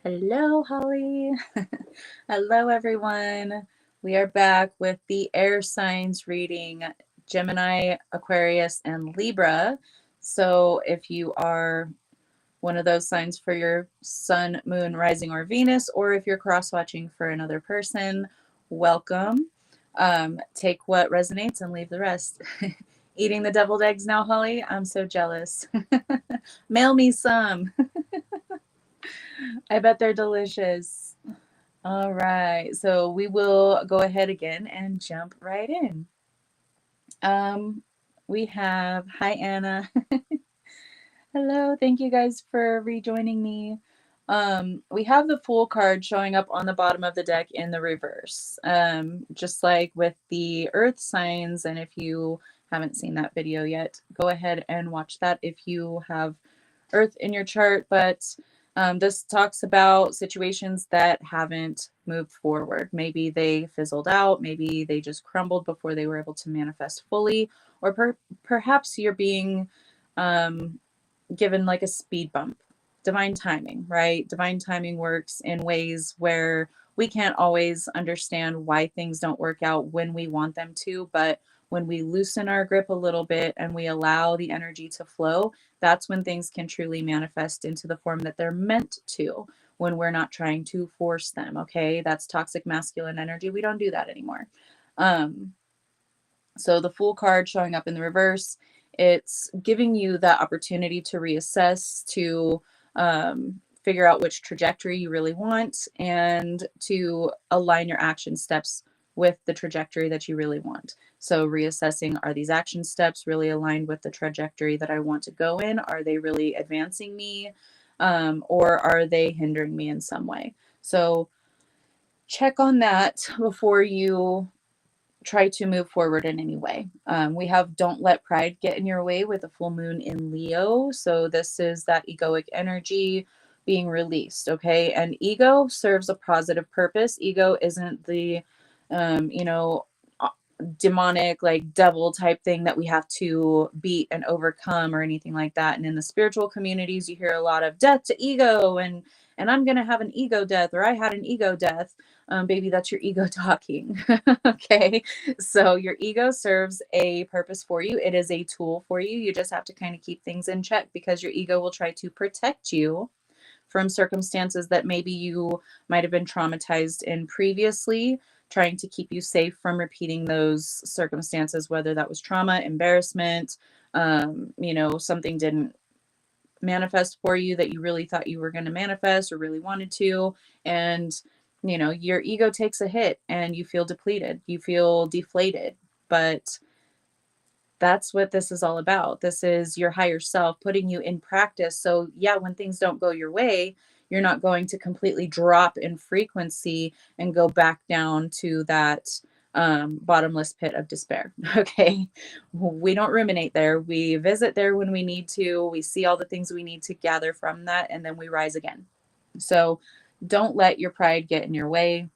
Hello, Holly. Hello, everyone. We are back with the air signs reading Gemini, Aquarius, and Libra. So, if you are one of those signs for your sun, moon, rising, or Venus, or if you're cross watching for another person, welcome. Take what resonates and leave the rest. Eating the deviled eggs now, Holly? I'm so jealous. Mail me some. I bet they're delicious. All right, so we will go ahead again and jump right in. Um, we have, hi Anna. Hello, thank you guys for rejoining me. We have the Fool card showing up on the bottom of the deck in the reverse. Just like with the Earth signs, and if you haven't seen that video yet, go ahead and watch that if you have Earth in your chart. But this talks about situations that haven't moved forward. Maybe they fizzled out, maybe they just crumbled before they were able to manifest fully, or perhaps you're being given like a speed bump. Divine timing, right? Divine timing works in ways where we can't always understand why things don't work out when we want them to, but when we loosen our grip a little bit and we allow the energy to flow, that's when things can truly manifest into the form that they're meant to, when we're not trying to force them. Okay, that's toxic masculine energy. We don't do that anymore. um so the Fool card showing up in the reverse, it's giving you that opportunity to reassess, to figure out which trajectory you really want, and to align your action steps with the trajectory that you really want. So reassessing, are these action steps really aligned with the trajectory that I want to go in? Are they really advancing me? Or are they hindering me in some way? So check on that before you try to move forward in any way. We have don't let pride get in your way with a full moon in Leo. So this is that egoic energy being released. Okay. And ego serves a positive purpose. Ego isn't the, you know, demonic like devil type thing that we have to beat and overcome or anything like that. And in the spiritual communities you hear a lot of death to ego, and I'm gonna have an ego death, or I had an ego death. Baby, that's your ego talking. Okay, so your ego serves a purpose for you. It is a tool for you. You just have to kind of keep things in check, because your ego will try to protect you from circumstances that maybe you might have been traumatized in previously, trying to keep you safe from repeating those circumstances, whether that was trauma, embarrassment, something didn't manifest for you that you really thought you were going to manifest or really wanted to. And, your ego takes a hit and you feel depleted, you feel deflated. But that's what this is all about. This is your higher self putting you in practice. So, yeah, when things don't go your way, you're not going to completely drop in frequency and go back down to that bottomless pit of despair. Okay. We don't ruminate there. We visit there when we need to. We see all the things we need to gather from that, and then we rise again. So, don't let your pride get in your way.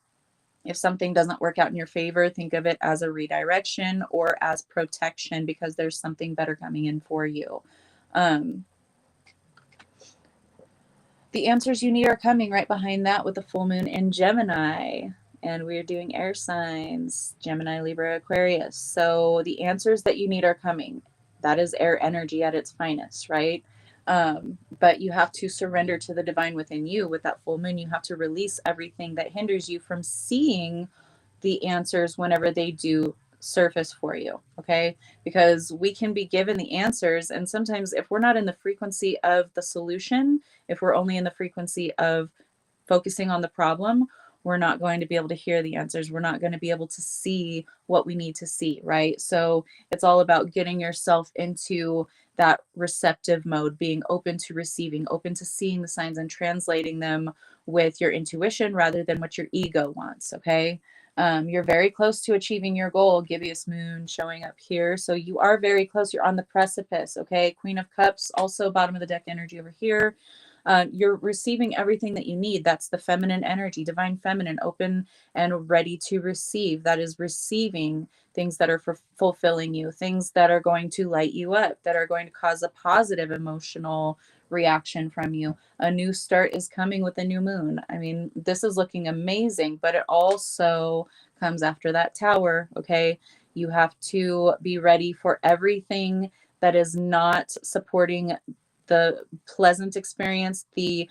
If something doesn't work out in your favor, think of it as a redirection or as protection, because there's something better coming in for you. Um, the answers you need are coming right behind that with the full moon in Gemini. And we're doing air signs, Gemini, Libra, Aquarius. So the answers that you need are coming. That is air energy at its finest, right? But you have to surrender to the divine within you with that full moon. You have to release everything that hinders you from seeing the answers whenever they do surface for you. Okay, because we can be given the answers, and sometimes if we're not in the frequency of the solution, if we're only in the frequency of focusing on the problem, we're not going to be able to hear the answers. We're not going to be able to see what we need to see, right? So it's all about getting yourself into that receptive mode, being open to receiving, open to seeing the signs and translating them with your intuition rather than what your ego wants. Okay. You're very close to achieving your goal. Gibeus moon showing up here. So you are very close. You're on the precipice. Okay. Queen of Cups, also bottom of the deck energy over here. You're receiving everything that you need. That's the feminine energy, divine feminine, open and ready to receive. That is receiving things that are fulfilling you, things that are going to light you up, that are going to cause a positive emotional reaction from you. A new start is coming with a new moon. I mean, this is looking amazing, but it also comes after that tower. Okay. You have to be ready for everything that is not supporting the pleasant experience, the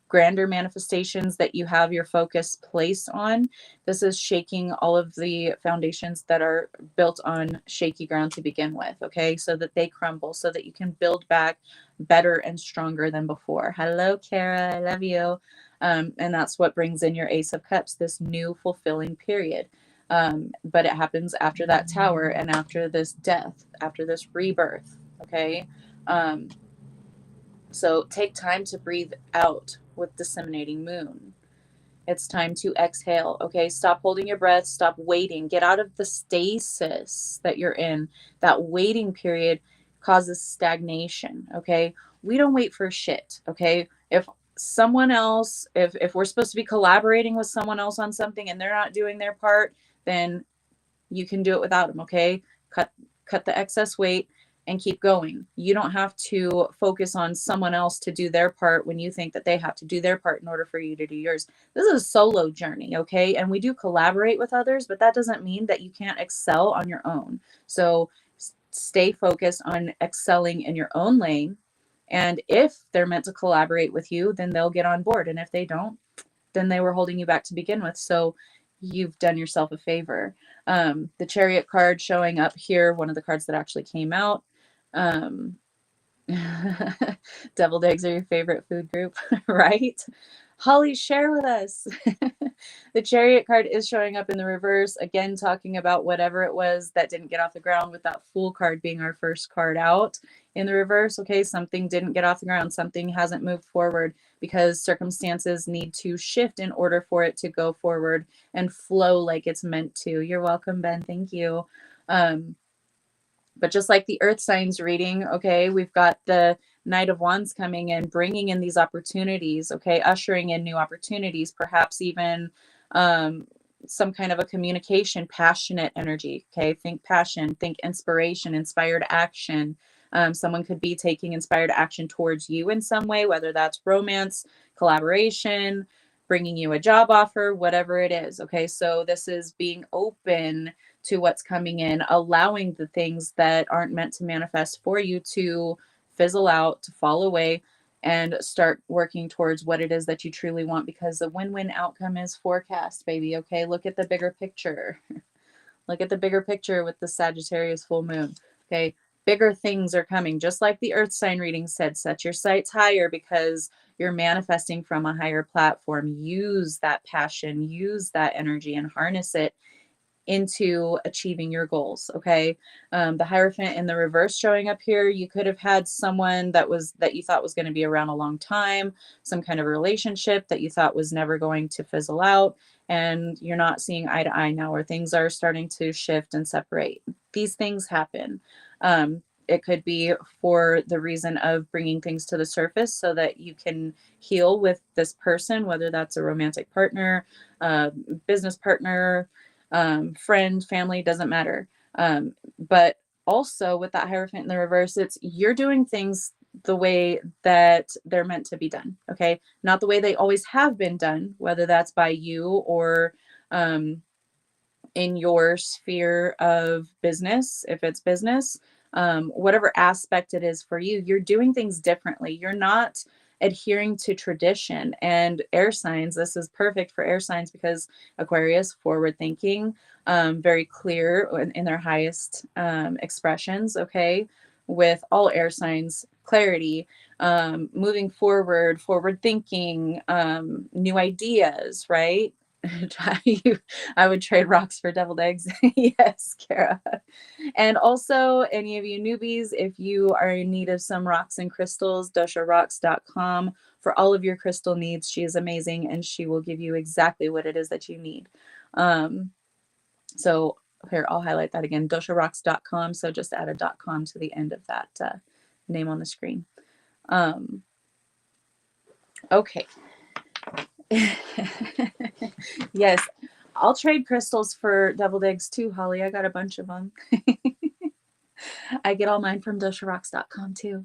grander manifestations that you have your focus placed on. This is shaking all of the foundations that are built on shaky ground to begin with, okay? So that they crumble, so that you can build back better and stronger than before. Hello, Kara, I love you. And that's what brings in your Ace of Cups, this new fulfilling period. But it happens after that tower and after this death, after this rebirth, okay? Um, so take time to breathe out with disseminating moon. It's time to exhale. Okay. Stop holding your breath. Stop waiting. Get out of the stasis that you're in. That waiting period causes stagnation. Okay. We don't wait for shit. Okay. If someone else, if we're supposed to be collaborating with someone else on something and they're not doing their part, then you can do it without them. Okay. Cut the excess weight and keep going. You don't have to focus on someone else to do their part when you think that they have to do their part in order for you to do yours. This is a solo journey, okay? And we do collaborate with others, but that doesn't mean that you can't excel on your own. So stay focused on excelling in your own lane. And if they're meant to collaborate with you, then they'll get on board. And if they don't, then they were holding you back to begin with. So you've done yourself a favor. The Chariot card showing up here, one of the cards that actually came out. Um, Deviled eggs are your favorite food group, right? Holly, share with us. The Chariot card is showing up in the reverse, again, talking about whatever it was that didn't get off the ground, with that Fool card being our first card out in the reverse. Okay, something didn't get off the ground, something hasn't moved forward because circumstances need to shift in order for it to go forward and flow like it's meant to. You're welcome, Ben. Thank you. But just like the earth signs reading, okay, we've got the Knight of Wands coming in, bringing in these opportunities, okay, ushering in new opportunities, perhaps even some kind of a communication, passionate energy, okay, think passion, think inspiration, inspired action. Someone could be taking inspired action towards you in some way, whether that's romance, collaboration, bringing you a job offer, whatever it is, okay? So this is being open to what's coming in, allowing the things that aren't meant to manifest for you to fizzle out, to fall away, and start working towards what it is that you truly want, because the win-win outcome is forecast, baby. Okay, look at the bigger picture. Look at the bigger picture with the Sagittarius full moon. Okay, bigger things are coming. Just like the earth sign reading said, set your sights higher because you're manifesting from a higher platform. Use that passion, use that energy, and harness it into achieving your goals. Okay. The Hierophant in the reverse showing up here, you could have had someone that you thought was going to be around a long time, some kind of relationship that you thought was never going to fizzle out, and you're not seeing eye to eye now, or things are starting to shift and separate. These things happen. It could be for the reason of bringing things to the surface so that you can heal with this person, whether that's a romantic partner, business partner, friend, family, doesn't matter. But also with that Hierophant in the reverse, it's you're doing things the way that they're meant to be done. Okay. Not the way they always have been done, whether that's by you or in your sphere of business, if it's business, whatever aspect it is for you, you're doing things differently. You're not adhering to tradition. And air signs, this is perfect for air signs because Aquarius, forward thinking, very clear in their highest expressions, okay? With all air signs, clarity, moving forward, forward thinking, new ideas, right? I would trade rocks for deviled eggs. Yes, Kara. And also, any of you newbies, if you are in need of some rocks and crystals, dosharocks.com for all of your crystal needs. She is amazing and she will give you exactly what it is that you need. So here, I'll highlight that again, dosharocks.com. So just add a .com to the end of that name on the screen. Okay. Yes, I'll trade crystals for deviled eggs too, Holly. I got a bunch of them. I get all mine from dosharocks.com too.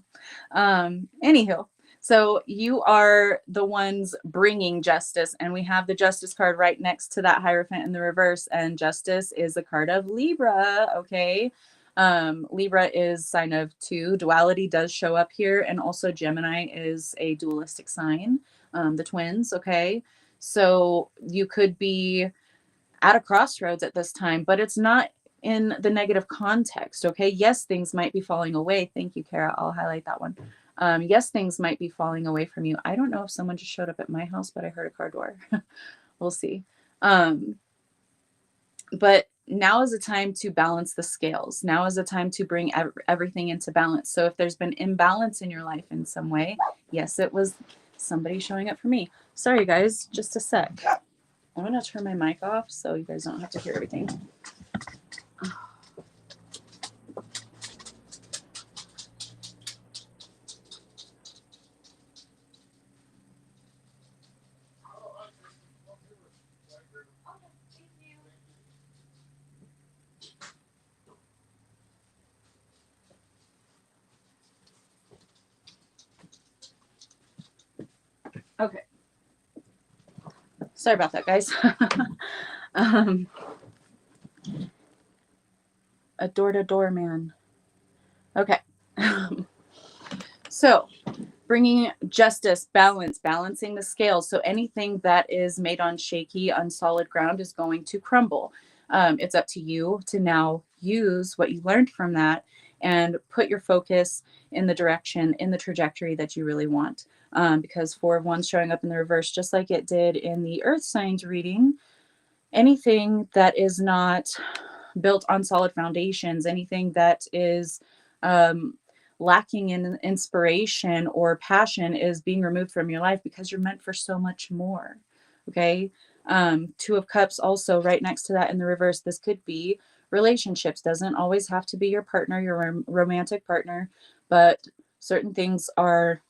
Anywho, so you are the ones bringing justice, and we have the justice card right next to that Hierophant in the reverse, and justice is the card of Libra. Okay. Libra is sign of 2. Duality does show up here, and also Gemini is a dualistic sign, the twins. Okay. So you could be at a crossroads at this time, but it's not in the negative context. Okay. Yes, things might be falling away. Thank you, Kara. I'll highlight that one. Yes, things might be falling away from you. I don't know if someone just showed up at my house, but I heard a car door. We'll see. But now is a time to balance the scales. Now is a time to bring everything into balance. So if there's been imbalance in your life in some way, yes, it was somebody showing up for me. Sorry, guys, just a sec. I'm going to turn my mic off so you guys don't have to hear everything. Okay. Sorry about that, guys. A door-to-door man. Okay. So bringing justice, balance, balancing the scales. So anything that is made on shaky, unsolid ground is going to crumble. It's up to you to now use what you learned from that and put your focus in the direction, in the trajectory that you really want. Because 4 of Wands showing up in the reverse, just like it did in the Earth signs reading, anything that is not built on solid foundations, anything that is lacking in inspiration or passion is being removed from your life because you're meant for so much more. Okay. 2 of Cups also right next to that in the reverse. This could be relationships. Doesn't always have to be your partner, your romantic partner, but certain things are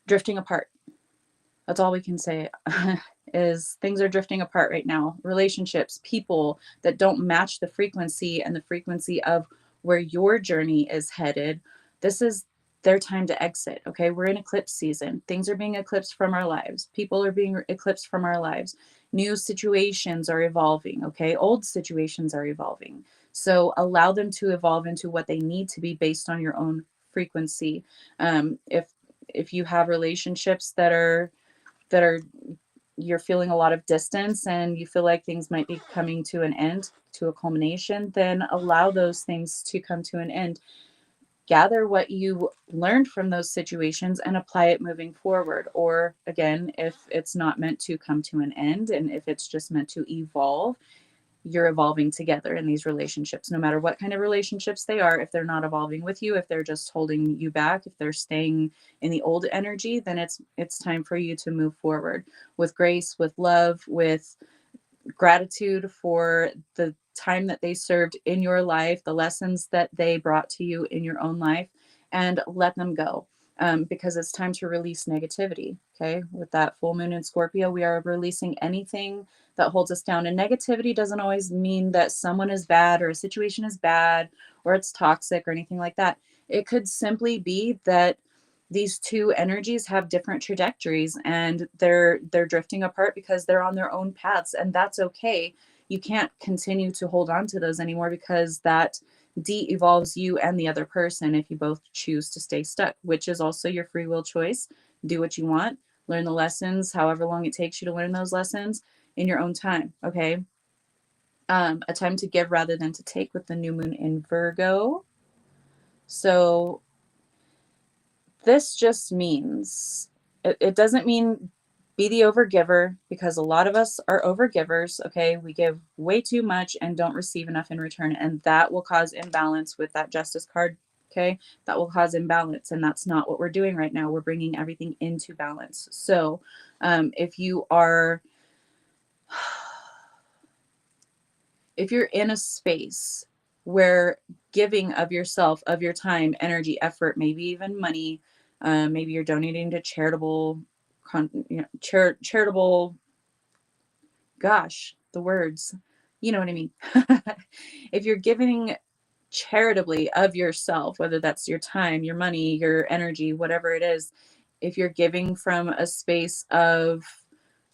drifting apart. That's all we can say. Is things are drifting apart right now. Relationships, people that don't match the frequency and the frequency of where your journey is headed. This is their time to exit. Okay. We're in eclipse season. Things are being eclipsed from our lives. People are being eclipsed from our lives. New situations are evolving. Okay. Old situations are evolving. So allow them to evolve into what they need to be based on your own frequency. If you have relationships that are you're feeling a lot of distance and you feel like things might be coming to an end, to a culmination, then allow those things to come to an end. Gather what you learned from those situations and apply it moving forward. Or again, if it's not meant to come to an end and if it's just meant to evolve, you're evolving together in these relationships, no matter what kind of relationships they are. If they're not evolving with you, if they're just holding you back, if they're staying in the old energy, then it's time for you to move forward with grace, with love, with gratitude for the time that they served in your life, the lessons that they brought to you in your own life, and let them go. Because it's time to release negativity. Okay. With that full moon in Scorpio, we are releasing anything that holds us down. And negativity doesn't always mean that someone is bad or a situation is bad or it's toxic or anything like that. It could simply be that these 2 energies have different trajectories and they're drifting apart because they're on their own paths, and that's okay. You can't continue to hold on to those anymore because that de-evolves you and the other person if you both choose to stay stuck, which is also your free will choice. Do what you want, learn the lessons, however long it takes you to learn those lessons in your own time. Okay. A time to give rather than to take with the new moon in Virgo. So this just means, it doesn't mean be the overgiver, because a lot of us are overgivers. Okay. We give way too much and don't receive enough in return. And that will cause imbalance with that justice card. Okay. That will cause imbalance. And that's not what we're doing right now. We're bringing everything into balance. So if you are, if you're in a space where giving of yourself, of your time, energy, effort, maybe even money, maybe you're donating to charitable, charitable, gosh, the words, you know what I mean? If you're giving charitably of yourself, whether that's your time, your money, your energy, whatever it is, if you're giving from a space of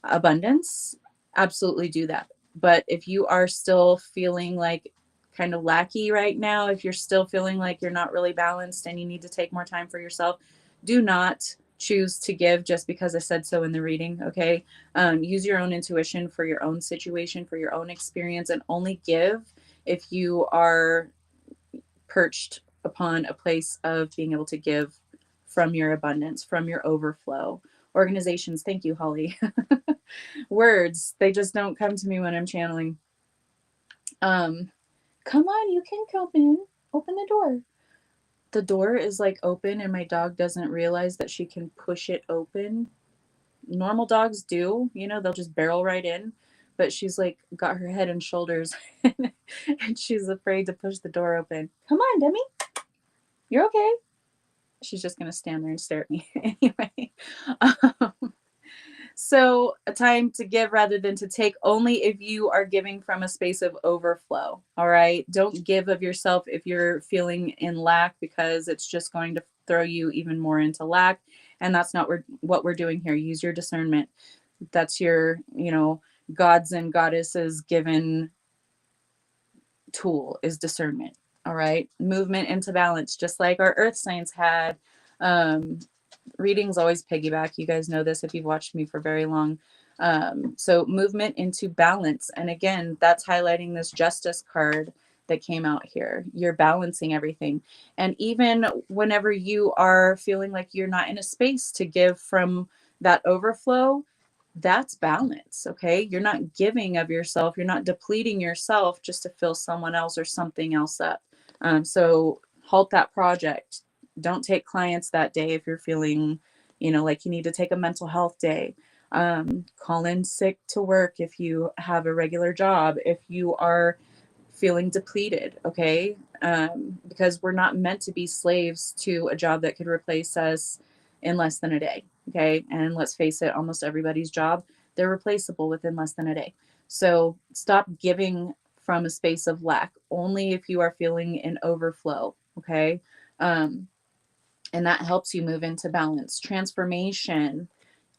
abundance, absolutely do that. But if you are still feeling like kind of lackey right now, if you're still feeling like you're not really balanced and you need to take more time for yourself, do not choose to give just because I said so in the reading. Okay. Use your own intuition for your own situation, for your own experience, and only give if you are perched upon a place of being able to give from your abundance, from your overflow. Organizations, thank you, Holly. Words, they just don't come to me when I'm channeling. Come on, you can come in. Open the door. The door is like open and my dog doesn't realize that she can push it open. Normal dogs do, they'll just barrel right in. But she's like got her head and shoulders and she's afraid to push the door open. Come on, Demi. You're okay. She's just going to stand there and stare at me anyway. So a time to give rather than to take, only if you are giving from a space of overflow. All right. Don't give of yourself if you're feeling in lack, because it's just going to throw you even more into lack. And that's not what we're doing here. Use your discernment. That's your, gods and goddesses given tool is discernment. All right. Movement into balance, just like our earth signs had. Readings always piggyback. You guys know this if you've watched me for very long. So movement into balance. And again, that's highlighting this justice card that came out here. You're balancing everything. And even whenever you are feeling like you're not in a space to give from that overflow, that's balance. Okay. You're not giving of yourself. You're not depleting yourself just to fill someone else or something else up. So halt that project. Don't take clients that day if you're feeling, like you need to take a mental health day. Call in sick to work if you have a regular job, if you are feeling depleted, okay? Because we're not meant to be slaves to a job that could replace us in less than a day, okay? And let's face it, almost everybody's job, they're replaceable within less than a day. So stop giving from a space of lack, only if you are feeling an overflow, okay? And that helps you move into balance. Transformation,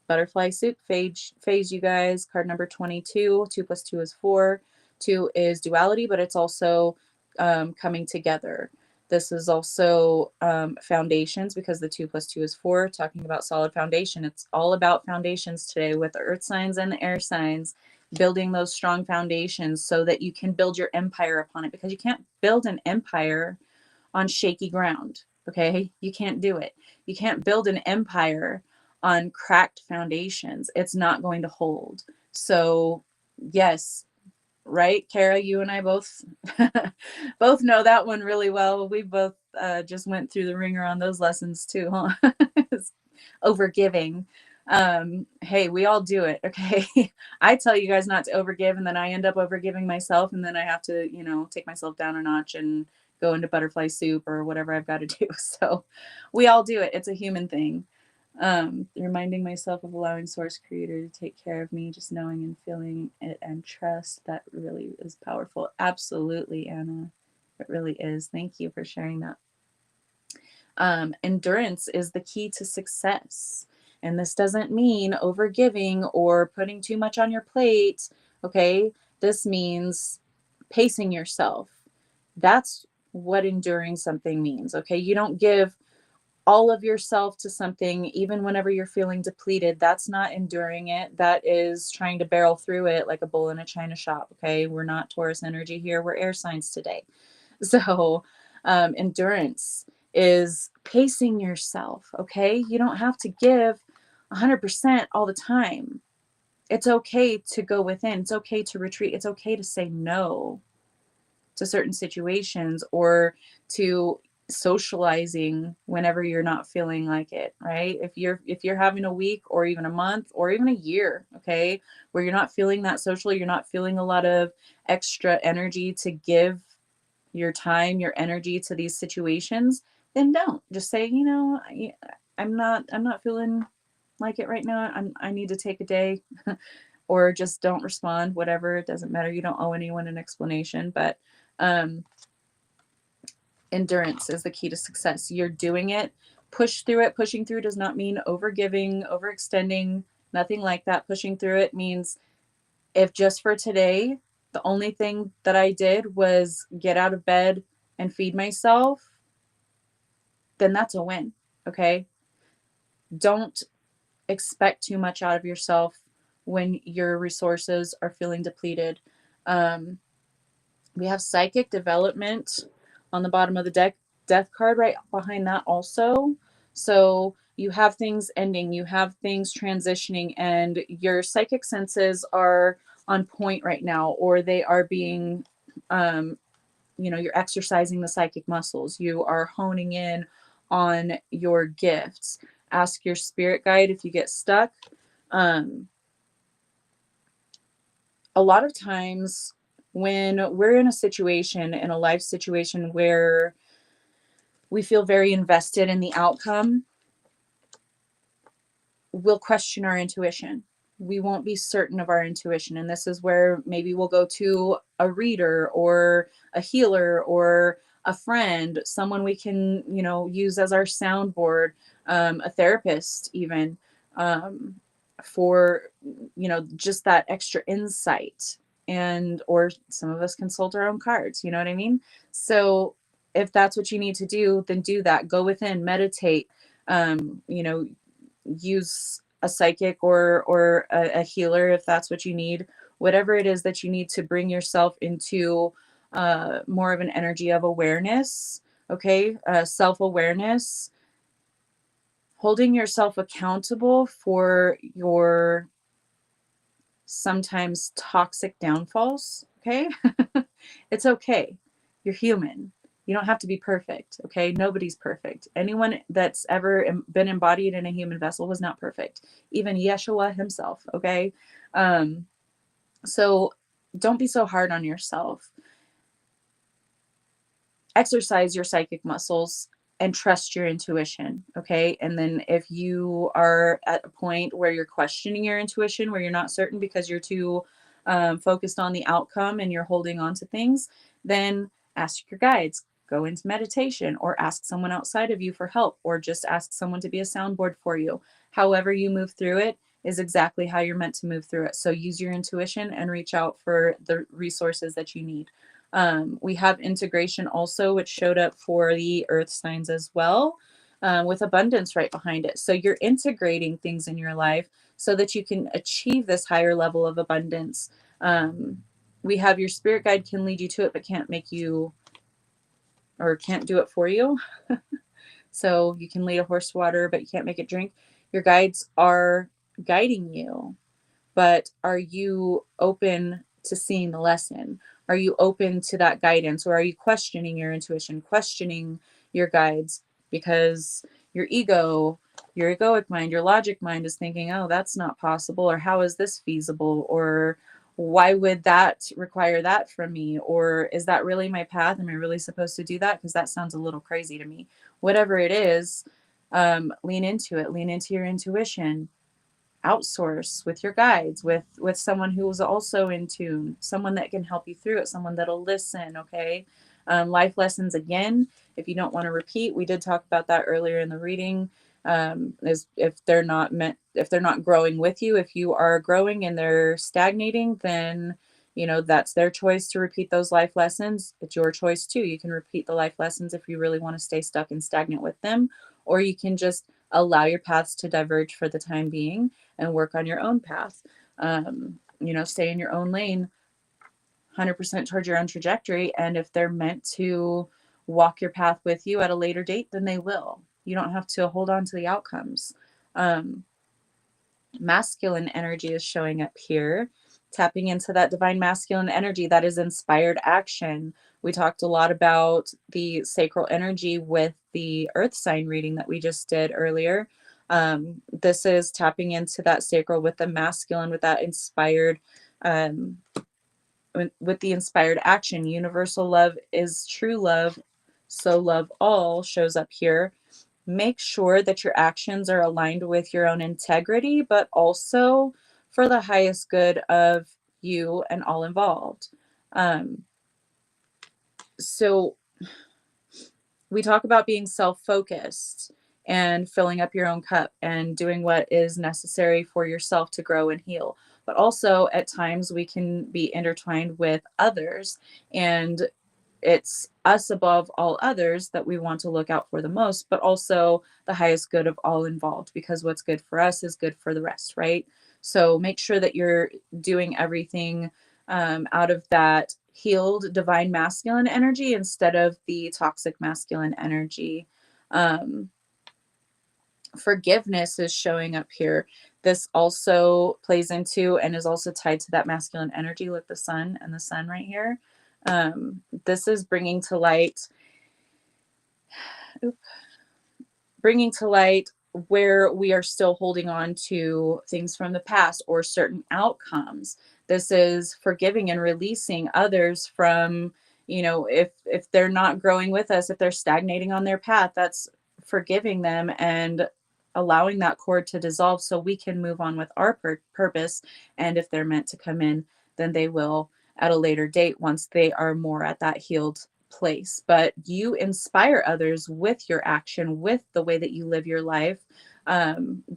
butterfly soup phase, you guys. Card number 22. 2 plus 2 is 4. 2 is duality, but it's also coming together. This is also foundations, because the 2 plus 2 is 4, talking about solid foundation. It's all about foundations today with the earth signs and the air signs, building those strong foundations so that you can build your empire upon it, because you can't build an empire on shaky ground. Okay. You can't do it. You can't build an empire on cracked foundations. It's not going to hold. So yes, right, Kara, you and I both both know that one really well. We both just went through the ringer on those lessons too, huh? Overgiving. Hey, we all do it. Okay. I tell you guys not to overgive, and then I end up overgiving myself, and then I have to, take myself down a notch and go into butterfly soup or whatever I've got to do. So we all do it. It's a human thing. Reminding myself of allowing source creator to take care of me, just knowing and feeling it and trust, that really is powerful. Absolutely, Anna. It really is. Thank you for sharing that. Endurance is the key to success. And this doesn't mean overgiving or putting too much on your plate. Okay. This means pacing yourself. That's what enduring something means. Okay. You don't give all of yourself to something, even whenever you're feeling depleted. That's not enduring it. That is trying to barrel through it like a bull in a china shop. Okay. We're not Taurus energy here. We're air signs today. So endurance is pacing yourself. Okay. You don't have to give 100% all the time. It's okay to go within. It's okay to retreat. It's okay to say no to certain situations, or to socializing whenever you're not feeling like it, right? If you're having a week or even a month or even a year, okay, where you're not feeling that social, you're not feeling a lot of extra energy to give your time, your energy to these situations, then don't. Just say, I'm not feeling like it right now. I need to take a day, or just don't respond, whatever. It doesn't matter. You don't owe anyone an explanation, but um, endurance is the key to success. You're doing it. Push through it. Pushing through does not mean overgiving, overextending, nothing like that. Pushing through it means, if just for today, the only thing that I did was get out of bed and feed myself, then that's a win. Okay. Don't expect too much out of yourself when your resources are feeling depleted. Um, we have psychic development on the bottom of the deck, death card right behind that also. So you have things ending, you have things transitioning, and your psychic senses are on point right now, or they are being, you're exercising the psychic muscles. You are honing in on your gifts. Ask your spirit guide if you get stuck. Um, a lot of times when we're in a situation, in a life situation where we feel very invested in the outcome, we'll question our intuition. We won't be certain of our intuition. And this is where maybe we'll go to a reader or a healer or a friend, someone we can, use as our soundboard, a therapist even, for, just that extra insight. And, or some of us consult our own cards, you know what I mean? So if that's what you need to do, then do that. Go within, meditate, um, you know, use a psychic or a healer if that's what you need. Whatever it is that you need to bring yourself into more of an energy of awareness. Okay, self-awareness, holding yourself accountable for your sometimes toxic downfalls. Okay, it's okay. You're human. You don't have to be perfect. Okay, nobody's perfect. Anyone that's ever been embodied in a human vessel was not perfect. Even Yeshua himself. Okay, um, so don't be so hard on yourself. Exercise your psychic muscles and trust your intuition. Okay. And then if you are at a point where you're questioning your intuition, where you're not certain because you're too focused on the outcome and you're holding on to things, then ask your guides, go into meditation, or ask someone outside of you for help, or just ask someone to be a soundboard for you. However you move through it is exactly how you're meant to move through it. So use your intuition and reach out for the resources that you need. We have integration also, which showed up for the earth signs as well, with abundance right behind it. So you're integrating things in your life so that you can achieve this higher level of abundance. We have your spirit guide can lead you to it, but can't make you, or can't do it for you. So you can lead a horse to water, but you can't make it drink. Your guides are guiding you, but are you open to seeing the lesson? Are you open to that guidance, or are you questioning your intuition, questioning your guides? Because your ego, your egoic mind, your logic mind is thinking, oh, that's not possible, or how is this feasible, or why would that require that from me, or is that really my path? Am I really supposed to do that? Because that sounds a little crazy to me. Whatever it is, lean into it, lean into your intuition. Outsource with your guides, with someone who is also in tune, someone that can help you through it, someone that'll listen. Okay, life lessons, again, if you don't want to repeat, we did talk about that earlier in the reading. Is if they're not growing with you, if you are growing and they're stagnating, then that's their choice to repeat those life lessons. It's your choice too. You can repeat the life lessons if you really want to stay stuck and stagnant with them, or you can just allow your paths to diverge for the time being and work on your own path. Stay in your own lane, 100% towards your own trajectory. And if they're meant to walk your path with you at a later date, then they will. You don't have to hold on to the outcomes. Masculine energy is showing up here, tapping into that divine masculine energy that is inspired action. We talked a lot about the sacral energy with the earth sign reading that we just did earlier. This is tapping into that sacral with the masculine, with that inspired with the inspired action. Universal love is true love, so love all shows up here. Make sure that your actions are aligned with your own integrity, but also for the highest good of you and all involved. Um, so we talk about being self-focused and filling up your own cup and doing what is necessary for yourself to grow and heal. But also at times we can be intertwined with others, and it's us above all others that we want to look out for the most, but also the highest good of all involved, because what's good for us is good for the rest, right? So make sure that you're doing everything out of that healed divine masculine energy instead of the toxic masculine energy. Um, Forgiveness is showing up here. This also plays into and is also tied to that masculine energy. Look, the sun and the sun right here. This is bringing to light bringing to light where we are still holding on to things from the past or certain outcomes. This is forgiving and releasing others from, if they're not growing with us, if they're stagnating on their path, that's forgiving them and allowing that cord to dissolve so we can move on with our purpose. And if they're meant to come in, then they will at a later date once they are more at that healed place. But you inspire others with your action, with the way that you live your life.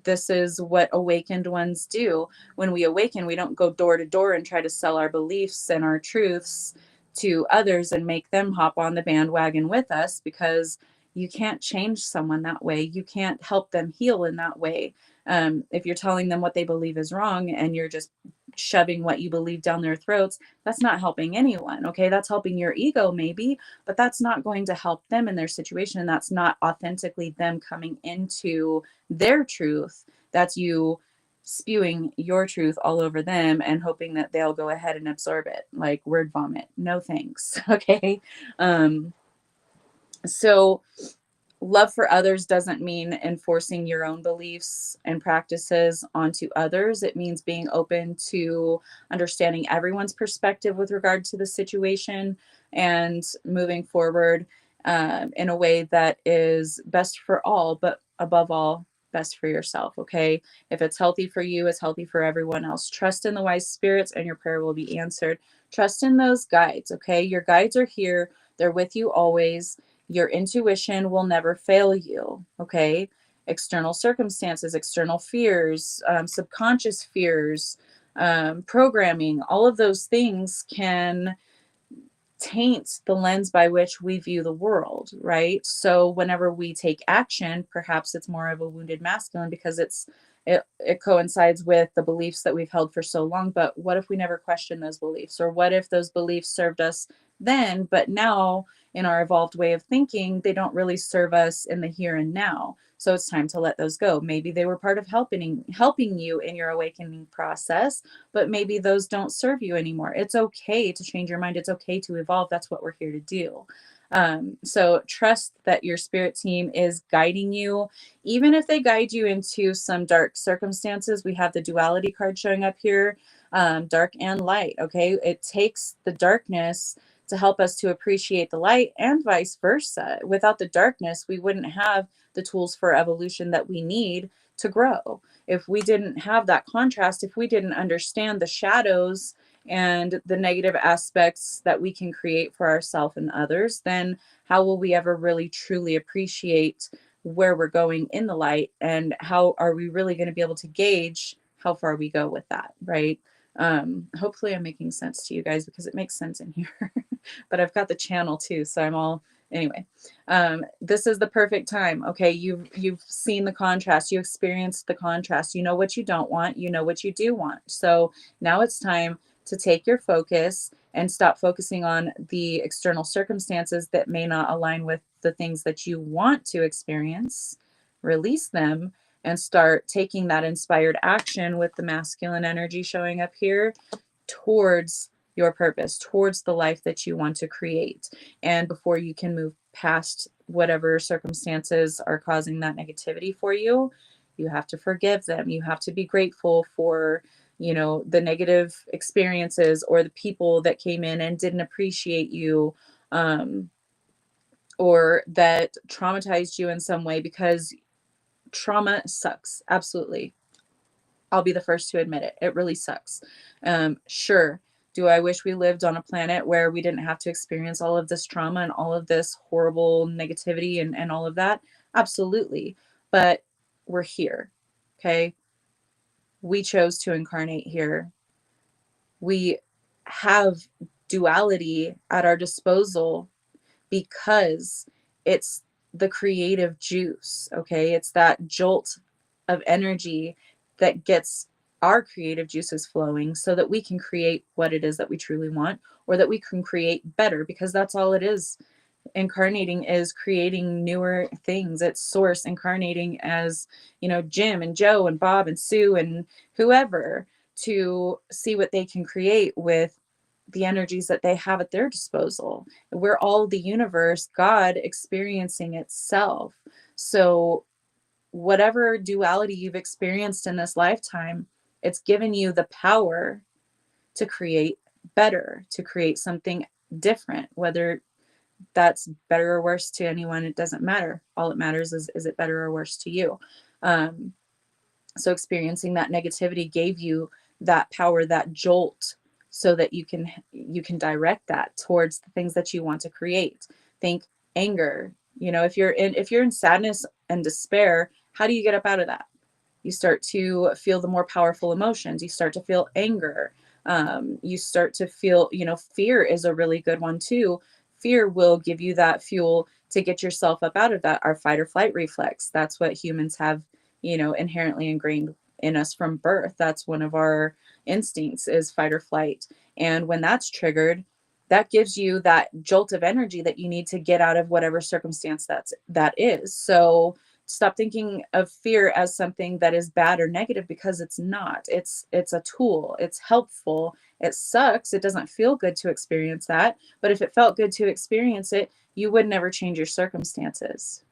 This is what awakened ones do. When we awaken, we don't go door to door and try to sell our beliefs and our truths to others and make them hop on the bandwagon with us, because you can't change someone that way. You can't help them heal in that way. If you're telling them what they believe is wrong and you're just shoving what you believe down their throats, that's not helping anyone. Okay, that's helping your ego maybe, but that's not going to help them in their situation, and that's not authentically them coming into their truth. That's you spewing your truth all over them and hoping that they'll go ahead and absorb it like word vomit. No thanks. Okay. So love for others doesn't mean enforcing your own beliefs and practices onto others. It means being open to understanding everyone's perspective with regard to the situation and moving forward in a way that is best for all, but above all, best for yourself. Okay. If it's healthy for you, it's healthy for everyone else. Trust in the wise spirits and your prayer will be answered. Trust in those guides. Okay. Your guides are here. They're with you always. Your intuition will never fail you. Okay. External circumstances, external fears, subconscious fears, programming, all of those things can taint the lens by which we view the world, right? So whenever we take action, perhaps it's more of a wounded masculine because it coincides with the beliefs that we've held for so long. But what if we never question those beliefs? Or what if those beliefs served us then, but now in our evolved way of thinking, they don't really serve us in the here and now? So it's time to let those go. Maybe they were part of helping you in your awakening process, but maybe those don't serve you anymore. It's okay to change your mind. It's okay to evolve. That's what we're here to do. So trust that your spirit team is guiding you, even if they guide you into some dark circumstances. We have the duality card showing up here, dark and light. Okay. It takes the darkness to help us to appreciate the light, and vice versa. Without the darkness, we wouldn't have the tools for evolution that we need to grow. If we didn't have that contrast, if we didn't understand the shadows and the negative aspects that we can create for ourselves and others, then how will we ever really truly appreciate where we're going in the light? And how are we really going to be able to gauge how far we go with that, right? Hopefully I'm making sense to you guys, because it makes sense in here. But I've got the channel too, so I'm all anyway. This is the perfect time. Okay, you've seen the contrast, you experienced the contrast, you know what you don't want, you know what you do want. So now it's time to take your focus and stop focusing on the external circumstances that may not align with the things that you want to experience. Release them and start taking that inspired action with the masculine energy showing up here towards your purpose, towards the life that you want to create. And before you can move past whatever circumstances are causing that negativity for you, you have to forgive them. You have to be grateful for, you know, the negative experiences or the people that came in and didn't appreciate you, or that traumatized you in some way, because trauma sucks. Absolutely. I'll be the first to admit it. It really sucks. Sure. Do I wish we lived on a planet where we didn't have to experience all of this trauma and all of this horrible negativity and all of that? Absolutely. But we're here. Okay. We chose to incarnate here. We have duality at our disposal because it's the creative juice. Okay. It's that jolt of energy that gets our creative juices flowing so that we can create what it is that we truly want, or that we can create better, because that's all it is. Incarnating is creating newer things. It's source incarnating as, you know, Jim and Joe and Bob and Sue and whoever, to see what they can create with the energies that they have at their disposal. We're all the universe, God experiencing itself. So whatever duality you've experienced in this lifetime, it's given you the power to create better, to create something different. Whether that's better or worse to anyone, it doesn't matter. All it matters is it better or worse to you? So experiencing that negativity gave you that power, that jolt, so that you can direct that towards the things that you want to create. Think anger. You know, if you're in sadness and despair, how do you get up out of that? You start to feel the more powerful emotions. You start to feel anger. You start to feel, you know, fear is a really good one too. Fear will give you that fuel to get yourself up out of that. Our fight or flight reflex, that's what humans have, you know, inherently ingrained in us from birth. That's one of our instincts, is fight or flight. And when that's triggered, that gives you that jolt of energy that you need to get out of whatever circumstance that is. So stop thinking of fear as something that is bad or negative, because it's not. It's a tool. It's helpful. It sucks. It doesn't feel good to experience that, but if it felt good to experience it, you would never change your circumstances,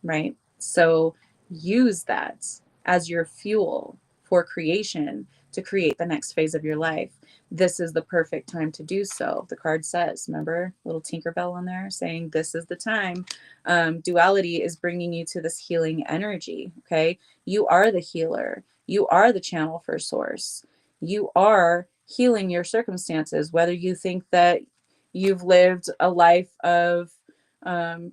right? So use that as your fuel for creation, to create the next phase of your life. This is the perfect time to do so. The card says, remember, little Tinkerbell on there saying, this is the time. Duality is bringing you to this healing energy. Okay. You are the healer. You are the channel for source. You are healing your circumstances, whether you think that you've lived a life of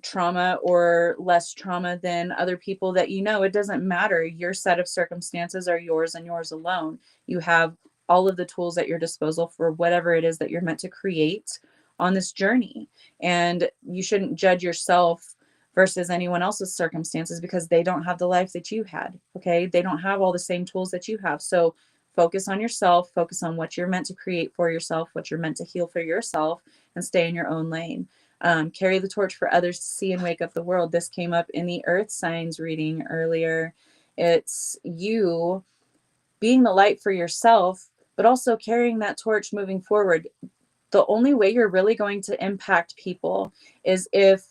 trauma or less trauma than other people that you know. It doesn't matter. Your set of circumstances are yours and yours alone. You have all of the tools at your disposal for whatever it is that you're meant to create on this journey. And you shouldn't judge yourself versus anyone else's circumstances, because they don't have the life that you had. Okay. They don't have all the same tools that you have. So focus on yourself, focus on what you're meant to create for yourself, what you're meant to heal for yourself, and stay in your own lane. Carry the torch for others to see and wake up the world. This came up in the earth signs reading earlier. It's you being the light for yourself, but also carrying that torch moving forward. The only way you're really going to impact people is if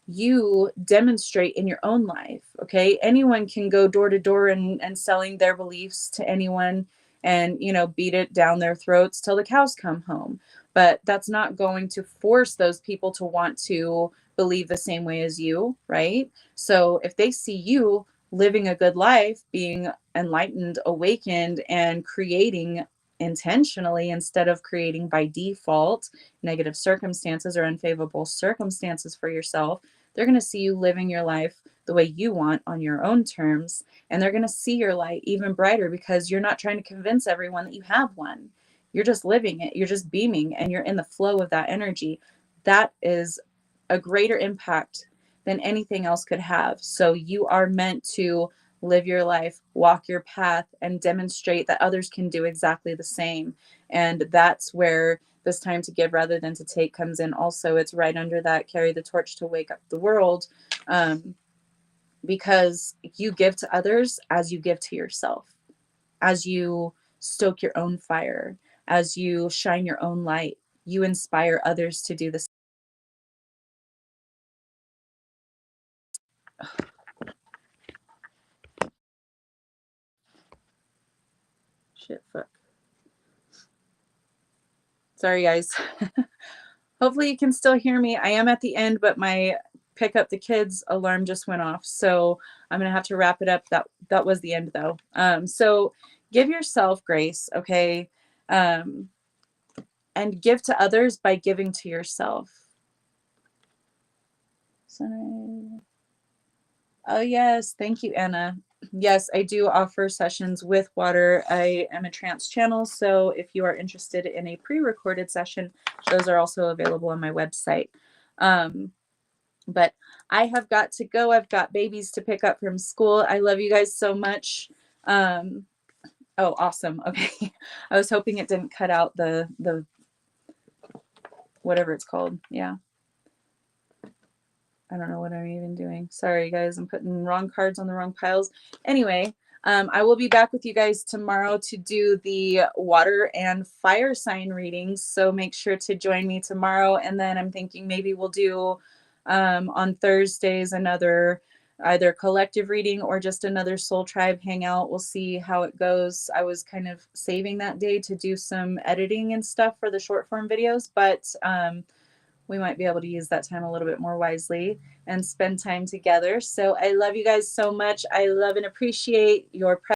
you demonstrate in your own life. Okay. Anyone can go door to door and selling their beliefs to anyone, and, you know, beat it down their throats till the cows come home. But that's not going to force those people to want to believe the same way as you. Right. So if they see you living a good life, being enlightened, awakened, and creating intentionally instead of creating by default negative circumstances or unfavorable circumstances for yourself, they're going to see you living your life the way you want on your own terms. And they're going to see your light even brighter, because you're not trying to convince everyone that you have one. You're just living it. You're just beaming, and you're in the flow of that energy. That is a greater impact than anything else could have. So you are meant to live your life, walk your path, and demonstrate that others can do exactly the same. And that's where this time to give rather than to take comes in. Also, it's right under that, carry the torch to wake up the world, because you give to others as you give to yourself, as you stoke your own fire, as you shine your own light, you inspire others to do this. Shit, fuck. Sorry, guys. Hopefully you can still hear me. I am at the end, but my pick up the kids alarm just went off. So I'm going to have to wrap it up. That was the end though. So give yourself grace, okay? And give to others by giving to yourself. So, oh yes, thank you, Anna. Yes, I do offer sessions with water. I am a trance channel, so if you are interested in a pre-recorded session, those are also available on my website. But I have got to go. I've got babies to pick up from school. I love you guys so much. Oh, awesome. Okay. I was hoping it didn't cut out the whatever it's called. Yeah. I don't know what I'm even doing. Sorry, guys. I'm putting wrong cards on the wrong piles. Anyway, I will be back with you guys tomorrow to do the water and fire sign readings. So make sure to join me tomorrow. And then I'm thinking maybe we'll do on Thursdays another either collective reading or just another soul tribe hangout. We'll see how it goes. I was kind of saving that day to do some editing and stuff for the short form videos, but we might be able to use that time a little bit more wisely and spend time together. So I love you guys so much. I love and appreciate your presence.